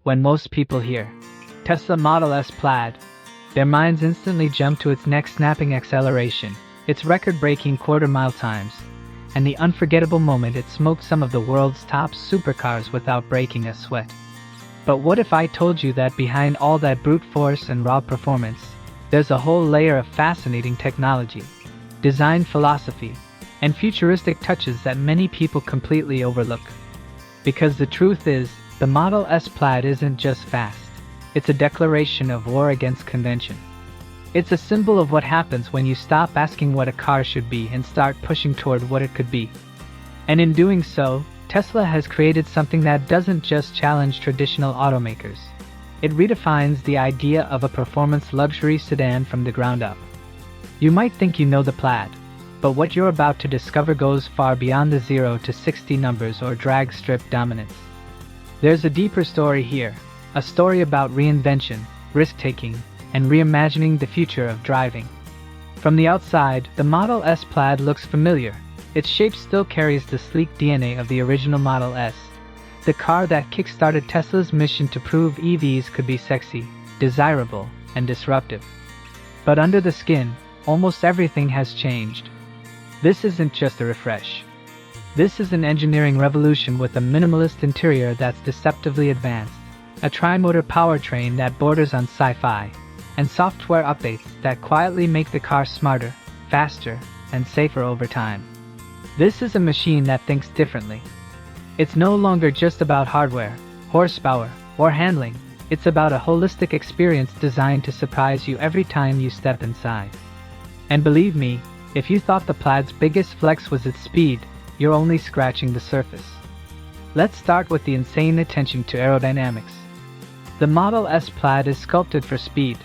When most people hear Tesla Model S Plaid, their minds instantly jump to its neck-snapping acceleration, its record-breaking quarter-mile times, and the unforgettable moment it smoked some of the world's top supercars without breaking a sweat. But what if I told you that behind all that brute force and raw performance, there's a whole layer of fascinating technology, design philosophy, and futuristic touches that many people completely overlook? Because the truth is, the Model S Plaid isn't just fast, it's a declaration of war against convention. It's a symbol of what happens when you stop asking what a car should be and start pushing toward what it could be. And in doing so, Tesla has created something that doesn't just challenge traditional automakers. It redefines the idea of a performance luxury sedan from the ground up. You might think you know the Plaid, but what you're about to discover goes far beyond the 0 to 60 numbers or drag strip dominance. There's a deeper story here, a story about reinvention, risk-taking, and reimagining the future of driving. From the outside, the Model S Plaid looks familiar. Its shape still carries the sleek DNA of the original Model S, the car that kickstarted Tesla's mission to prove EVs could be sexy, desirable, and disruptive. But under the skin, almost everything has changed. This isn't just a refresh. This is an engineering revolution with a minimalist interior that's deceptively advanced, a tri-motor powertrain that borders on sci-fi, and software updates that quietly make the car smarter, faster, and safer over time. This is a machine that thinks differently. It's no longer just about hardware, horsepower, or handling. It's about a holistic experience designed to surprise you every time you step inside. And believe me, if you thought the Plaid's biggest flex was its speed, you're only scratching the surface. Let's start with the insane attention to aerodynamics. The Model S Plaid is sculpted for speed,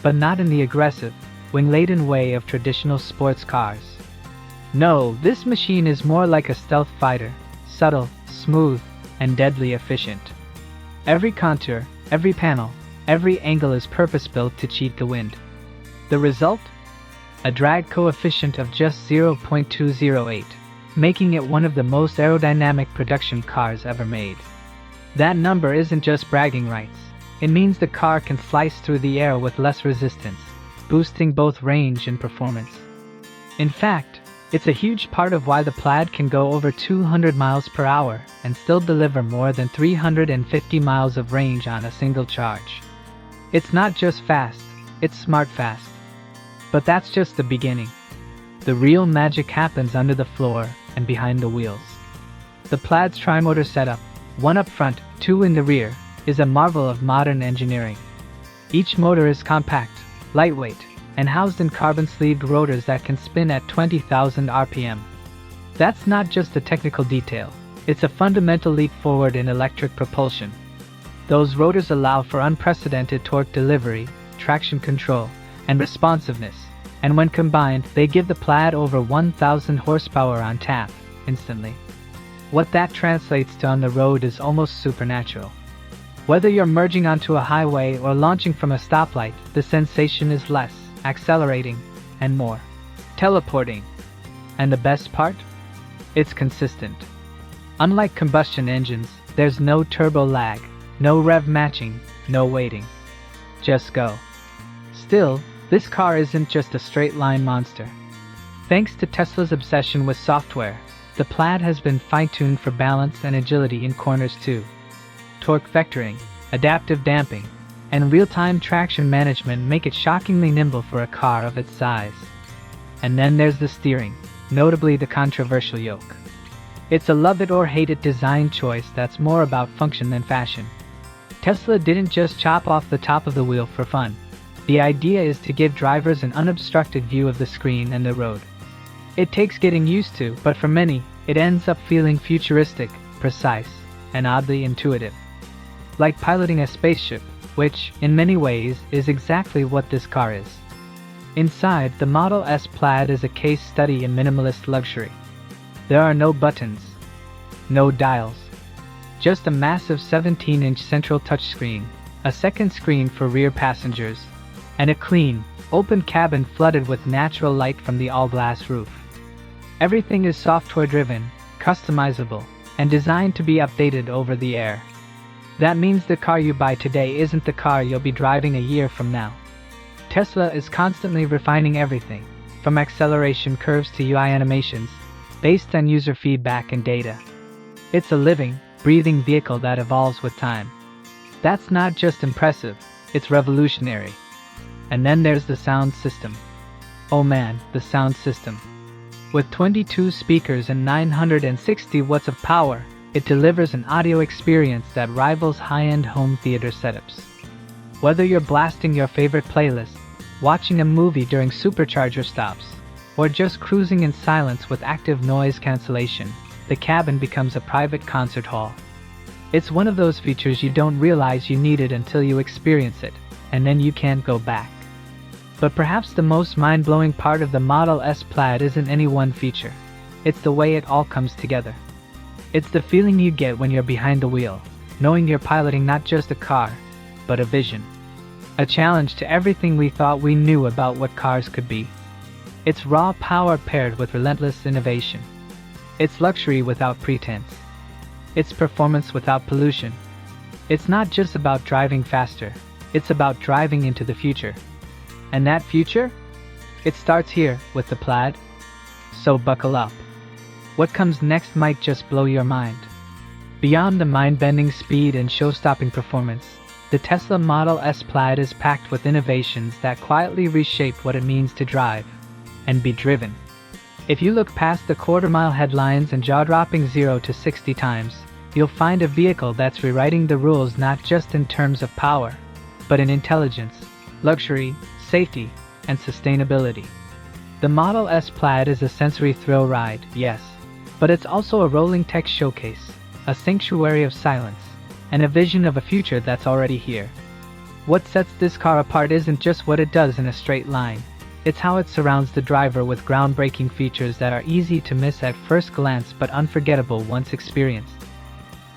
but not in the aggressive, wing-laden way of traditional sports cars. No, this machine is more like a stealth fighter, subtle, smooth, and deadly efficient. Every contour, every panel, every angle is purpose-built to cheat the wind. The result? A drag coefficient of just 0.208, making it one of the most aerodynamic production cars ever made. That number isn't just bragging rights. It means the car can slice through the air with less resistance, boosting both range and performance. In fact, it's a huge part of why the Plaid can go over 200 miles per hour and still deliver more than 350 miles of range on a single charge. It's not just fast, it's smart fast. But that's just the beginning. The real magic happens under the floor and behind the wheels. The Plaid's tri-motor setup, one up front, two in the rear, is a marvel of modern engineering. Each motor is compact, lightweight, and housed in carbon-sleeved rotors that can spin at 20,000 RPM. That's not just a technical detail, it's a fundamental leap forward in electric propulsion. Those rotors allow for unprecedented torque delivery, traction control, and responsiveness, and when combined, they give the Plaid over 1,000 horsepower on tap, instantly. What that translates to on the road is almost supernatural. Whether you're merging onto a highway or launching from a stoplight, the sensation is less, accelerating, and more teleporting. And the best part? It's consistent. Unlike combustion engines, there's no turbo lag, no rev matching, no waiting. Just go. Still, this car isn't just a straight-line monster. Thanks to Tesla's obsession with software, the Plaid has been fine-tuned for balance and agility in corners too. Torque vectoring, adaptive damping, and real-time traction management make it shockingly nimble for a car of its size. And then there's the steering, notably the controversial yoke. It's a love-it-or-hate-it design choice that's more about function than fashion. Tesla didn't just chop off the top of the wheel for fun. The idea is to give drivers an unobstructed view of the screen and the road. It takes getting used to, but for many, it ends up feeling futuristic, precise, and oddly intuitive. Like piloting a spaceship, which, in many ways, is exactly what this car is. Inside, the Model S Plaid is a case study in minimalist luxury. There are no buttons, no dials, just a massive 17-inch central touchscreen, a second screen for rear passengers, and a clean, open cabin flooded with natural light from the all-glass roof. Everything is software-driven, customizable, and designed to be updated over the air. That means the car you buy today isn't the car you'll be driving a year from now. Tesla is constantly refining everything, from acceleration curves to UI animations, based on user feedback and data. It's a living, breathing vehicle that evolves with time. That's not just impressive, it's revolutionary. And then there's the sound system. Oh man, the sound system. With 22 speakers and 960 watts of power, it delivers an audio experience that rivals high-end home theater setups. Whether you're blasting your favorite playlist, watching a movie during supercharger stops, or just cruising in silence with active noise cancellation, the cabin becomes a private concert hall. It's one of those features you don't realize you needed until you experience it, and then you can't go back. But perhaps the most mind-blowing part of the Model S Plaid isn't any one feature. It's the way it all comes together. It's the feeling you get when you're behind the wheel, knowing you're piloting not just a car, but a vision. A challenge to everything we thought we knew about what cars could be. It's raw power paired with relentless innovation. It's luxury without pretense. It's performance without pollution. It's not just about driving faster, it's about driving into the future. And that future? It starts here with the Plaid. So buckle up. What comes next might just blow your mind. Beyond the mind-bending speed and show-stopping performance, the Tesla Model S Plaid is packed with innovations that quietly reshape what it means to drive and be driven. If you look past the quarter-mile headlines and jaw-dropping 0 to 60 times, you'll find a vehicle that's rewriting the rules not just in terms of power, but in intelligence, luxury, safety, and sustainability. The Model S Plaid is a sensory thrill ride, yes, but it's also a rolling tech showcase, a sanctuary of silence, and a vision of a future that's already here. What sets this car apart isn't just what it does in a straight line, it's how it surrounds the driver with groundbreaking features that are easy to miss at first glance but unforgettable once experienced.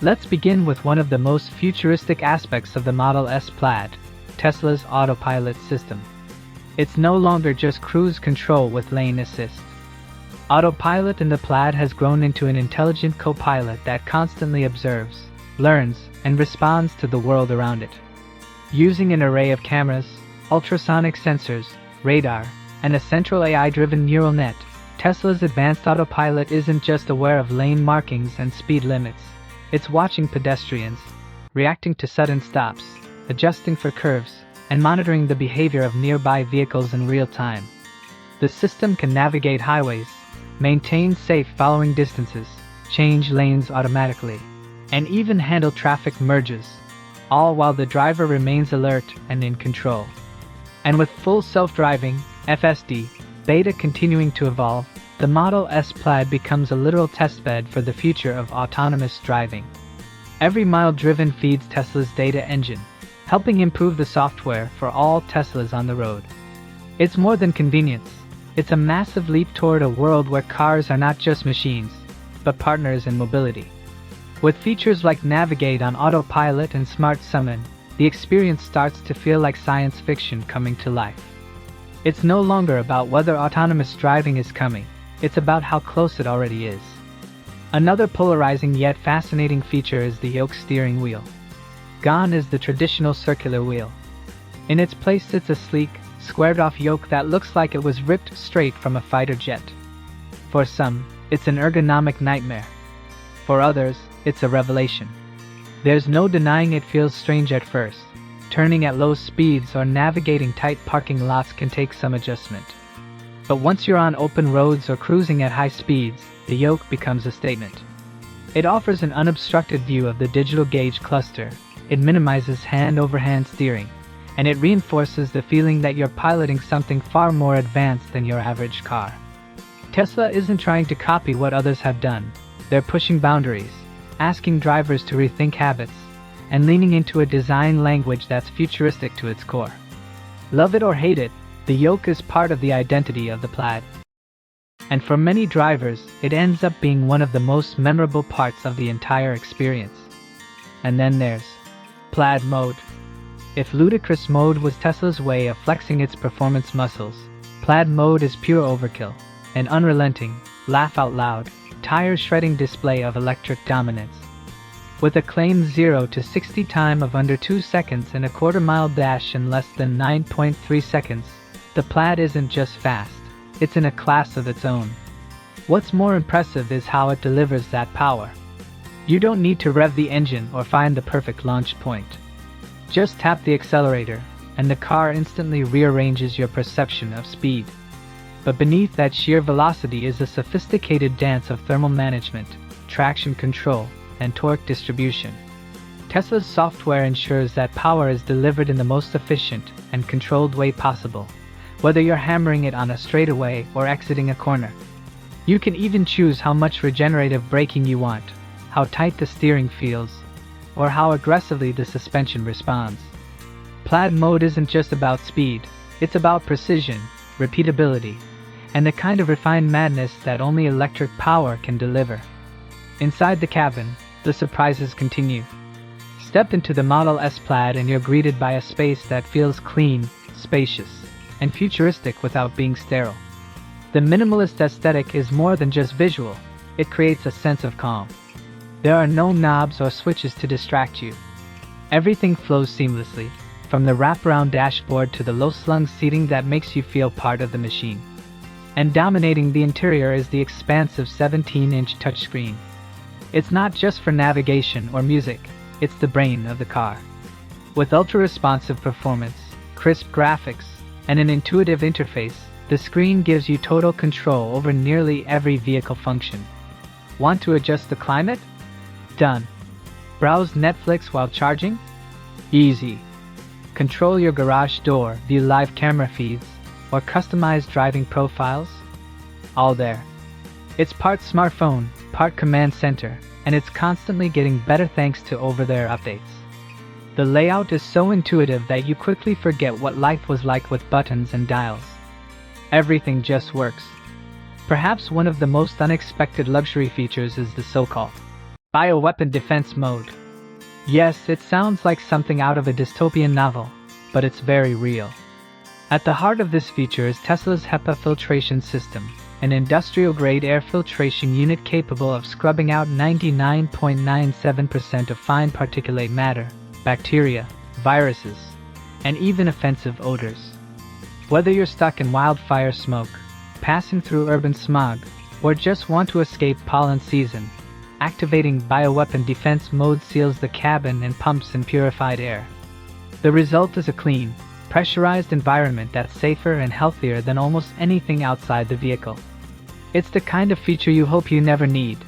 Let's begin with one of the most futuristic aspects of the Model S Plaid, Tesla's autopilot system. It's no longer just cruise control with lane assist. Autopilot in the Plaid has grown into an intelligent co-pilot that constantly observes, learns, and responds to the world around it. Using an array of cameras, ultrasonic sensors, radar, and a central AI-driven neural net, Tesla's advanced autopilot isn't just aware of lane markings and speed limits. It's watching pedestrians, reacting to sudden stops, adjusting for curves, and monitoring the behavior of nearby vehicles in real time. The system can navigate highways, maintain safe following distances, change lanes automatically, and even handle traffic merges, all while the driver remains alert and in control. And with full self-driving, FSD, beta continuing to evolve, the Model S Plaid becomes a literal testbed for the future of autonomous driving. Every mile driven feeds Tesla's data engine, helping improve the software for all Teslas on the road. It's more than convenience. It's a massive leap toward a world where cars are not just machines, but partners in mobility. With features like Navigate on Autopilot and Smart Summon, the experience starts to feel like science fiction coming to life. It's no longer about whether autonomous driving is coming, it's about how close it already is. Another polarizing yet fascinating feature is the yoke steering wheel. Gone is the traditional circular wheel. In its place sits a sleek, squared-off yoke that looks like it was ripped straight from a fighter jet. For some, it's an ergonomic nightmare. For others, it's a revelation. There's no denying it feels strange at first. Turning at low speeds or navigating tight parking lots can take some adjustment. But once you're on open roads or cruising at high speeds, the yoke becomes a statement. It offers an unobstructed view of the digital gauge cluster, it minimizes hand-over-hand steering, and it reinforces the feeling that you're piloting something far more advanced than your average car. Tesla isn't trying to copy what others have done, they're pushing boundaries, asking drivers to rethink habits, and leaning into a design language that's futuristic to its core. Love it or hate it, the yoke is part of the identity of the Plaid. And for many drivers, it ends up being one of the most memorable parts of the entire experience. And then there's Plaid mode. If ludicrous mode was Tesla's way of flexing its performance muscles, Plaid mode is pure overkill, an unrelenting, laugh out loud, tire-shredding display of electric dominance. With a claimed 0 to 60 time of under 2 seconds and a quarter-mile dash in less than 9.3 seconds, the Plaid isn't just fast, it's in a class of its own. What's more impressive is how it delivers that power. You don't need to rev the engine or find the perfect launch point. Just tap the accelerator, and the car instantly rearranges your perception of speed. But beneath that sheer velocity is a sophisticated dance of thermal management, traction control, and torque distribution. Tesla's software ensures that power is delivered in the most efficient and controlled way possible, whether you're hammering it on a straightaway or exiting a corner. You can even choose how much regenerative braking you want, how tight the steering feels, or how aggressively the suspension responds. Plaid mode isn't just about speed, it's about precision, repeatability, and the kind of refined madness that only electric power can deliver. Inside the cabin, the surprises continue. Step into the Model S Plaid and you're greeted by a space that feels clean, spacious, and futuristic without being sterile. The minimalist aesthetic is more than just visual, it creates a sense of calm. There are no knobs or switches to distract you. Everything flows seamlessly, from the wraparound dashboard to the low-slung seating that makes you feel part of the machine. And dominating the interior is the expansive 17-inch touchscreen. It's not just for navigation or music, it's the brain of the car. With ultra-responsive performance, crisp graphics, and an intuitive interface, the screen gives you total control over nearly every vehicle function. Want to adjust the climate? Done. Browse Netflix while charging? Easy. Control your garage door, view live camera feeds, or customize driving profiles? All there. It's part smartphone, part command center, and it's constantly getting better thanks to over-the-air updates. The layout is so intuitive that you quickly forget what life was like with buttons and dials. Everything just works. Perhaps one of the most unexpected luxury features is the so-called bioweapon defense mode. Yes, it sounds like something out of a dystopian novel, but it's very real. At the heart of this feature is Tesla's HEPA filtration system, an industrial-grade air filtration unit capable of scrubbing out 99.97% of fine particulate matter, bacteria, viruses, and even offensive odors. Whether you're stuck in wildfire smoke, passing through urban smog, or just want to escape pollen season, activating bioweapon defense mode seals the cabin and pumps in purified air. The result is a clean, pressurized environment that's safer and healthier than almost anything outside the vehicle. It's the kind of feature you hope you never need,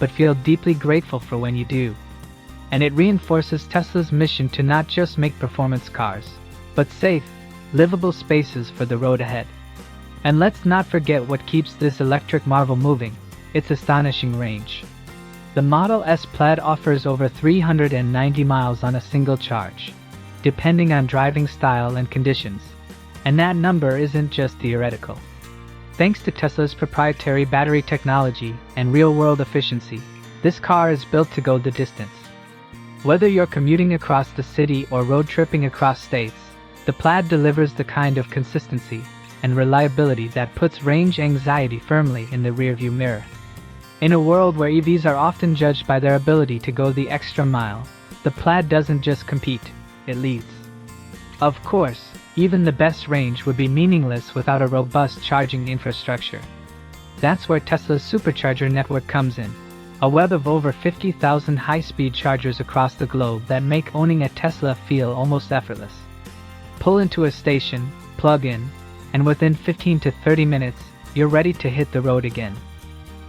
but feel deeply grateful for when you do. And it reinforces Tesla's mission to not just make performance cars, but safe, livable spaces for the road ahead. And let's not forget what keeps this electric marvel moving, its astonishing range. The Model S Plaid offers over 390 miles on a single charge, depending on driving style and conditions. And that number isn't just theoretical. Thanks to Tesla's proprietary battery technology and real-world efficiency, this car is built to go the distance. Whether you're commuting across the city or road tripping across states, the Plaid delivers the kind of consistency and reliability that puts range anxiety firmly in the rearview mirror. In a world where EVs are often judged by their ability to go the extra mile, the Plaid doesn't just compete, it leads. Of course, even the best range would be meaningless without a robust charging infrastructure. That's where Tesla's supercharger network comes in, a web of over 50,000 high-speed chargers across the globe that make owning a Tesla feel almost effortless. Pull into a station, plug in, and within 15 to 30 minutes, you're ready to hit the road again.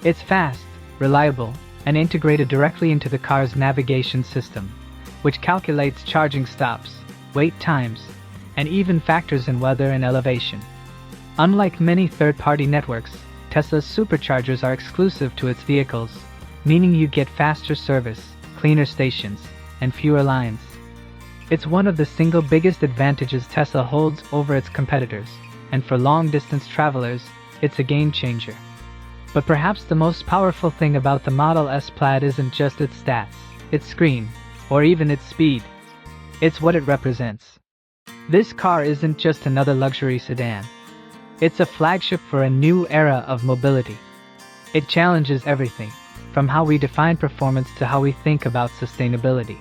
It's fast, reliable, and integrated directly into the car's navigation system, which calculates charging stops, wait times, and even factors in weather and elevation. Unlike many third-party networks, Tesla's superchargers are exclusive to its vehicles, meaning you get faster service, cleaner stations, and fewer lines. It's one of the single biggest advantages Tesla holds over its competitors, and for long-distance travelers, it's a game-changer. But perhaps the most powerful thing about the Model S Plaid isn't just its stats, its screen, or even its speed. It's what it represents. This car isn't just another luxury sedan. It's a flagship for a new era of mobility. It challenges everything, from how we define performance to how we think about sustainability.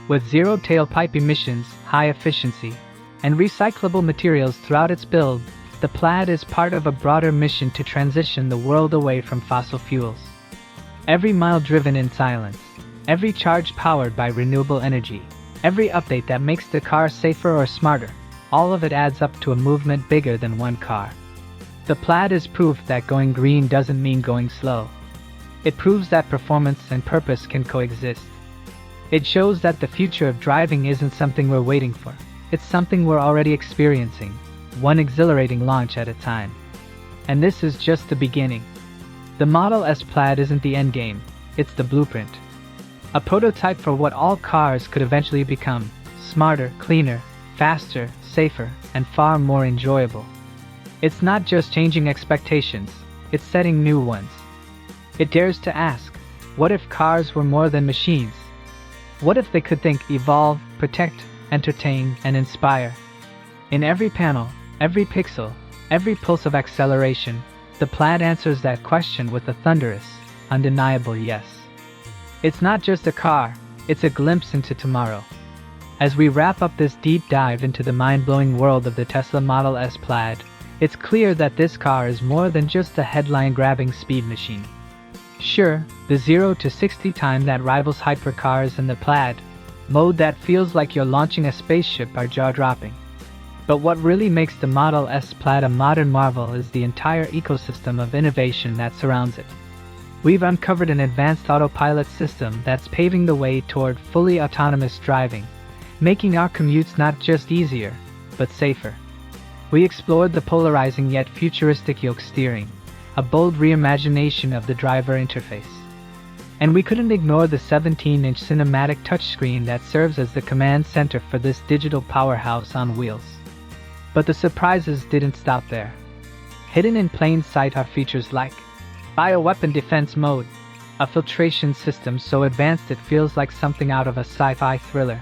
With zero tailpipe emissions, high efficiency, and recyclable materials throughout its build, the Plaid is part of a broader mission to transition the world away from fossil fuels. Every mile driven in silence, every charge powered by renewable energy, every update that makes the car safer or smarter, all of it adds up to a movement bigger than one car. The Plaid is proof that going green doesn't mean going slow. It proves that performance and purpose can coexist. It shows that the future of driving isn't something we're waiting for. It's something we're already experiencing, one exhilarating launch at a time. And this is just the beginning. The Model S Plaid isn't the endgame, it's the blueprint. A prototype for what all cars could eventually become: smarter, cleaner, faster, safer, and far more enjoyable. It's not just changing expectations, it's setting new ones. It dares to ask, what if cars were more than machines? What if they could think, evolve, protect, entertain, and inspire? In every panel, every pixel, every pulse of acceleration, the Plaid answers that question with a thunderous, undeniable yes. It's not just a car, it's a glimpse into tomorrow. As we wrap up this deep dive into the mind-blowing world of the Tesla Model S Plaid, it's clear that this car is more than just a headline-grabbing speed machine. Sure, the 0 to 60 time that rivals hypercars and the Plaid mode that feels like you're launching a spaceship are jaw-dropping. But what really makes the Model S Plaid a modern marvel is the entire ecosystem of innovation that surrounds it. We've uncovered an advanced autopilot system that's paving the way toward fully autonomous driving, making our commutes not just easier, but safer. We explored the polarizing yet futuristic yoke steering, a bold reimagination of the driver interface. And we couldn't ignore the 17-inch cinematic touchscreen that serves as the command center for this digital powerhouse on wheels. But the surprises didn't stop there. Hidden in plain sight are features like bioweapon defense mode, a filtration system so advanced it feels like something out of a sci-fi thriller.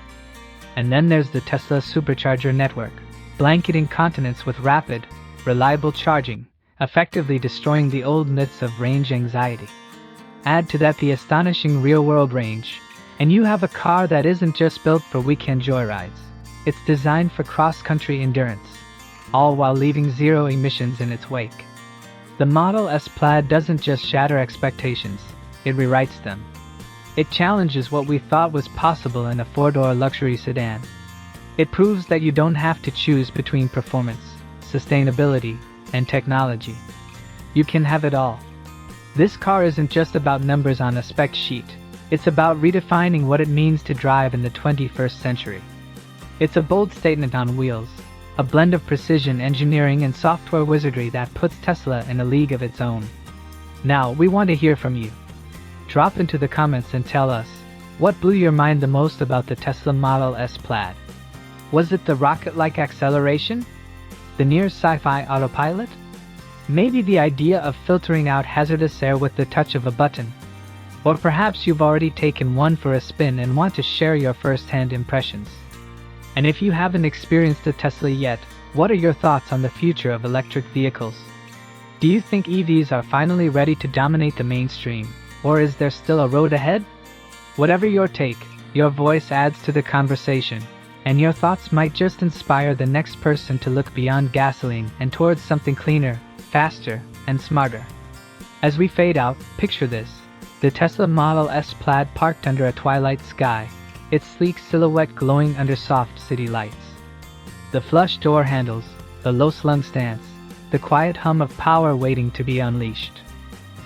And then there's the Tesla supercharger network, blanketing continents with rapid, reliable charging, effectively destroying the old myths of range anxiety. Add to that the astonishing real-world range, and you have a car that isn't just built for weekend joyrides. It's designed for cross-country endurance, all while leaving zero emissions in its wake. The Model S Plaid doesn't just shatter expectations, it rewrites them. It challenges what we thought was possible in a four-door luxury sedan. It proves that you don't have to choose between performance, sustainability, and technology. You can have it all. This car isn't just about numbers on a spec sheet, it's about redefining what it means to drive in the 21st century. It's a bold statement on wheels, a blend of precision engineering and software wizardry that puts Tesla in a league of its own. Now, we want to hear from you. Drop into the comments and tell us, what blew your mind the most about the Tesla Model S Plaid? Was it the rocket-like acceleration? The near sci-fi autopilot? Maybe the idea of filtering out hazardous air with the touch of a button? Or perhaps you've already taken one for a spin and want to share your first-hand impressions. And if you haven't experienced a Tesla yet, what are your thoughts on the future of electric vehicles? Do you think EVs are finally ready to dominate the mainstream, or is there still a road ahead? Whatever your take, your voice adds to the conversation, and your thoughts might just inspire the next person to look beyond gasoline and towards something cleaner, faster, and smarter. As we fade out, picture this: the Tesla Model S Plaid parked under a twilight sky, its sleek silhouette glowing under soft city lights. The flush door handles, the low-slung stance, the quiet hum of power waiting to be unleashed.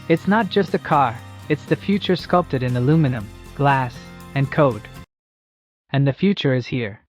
It's not just a car, it's the future sculpted in aluminum, glass, and code. And the future is here.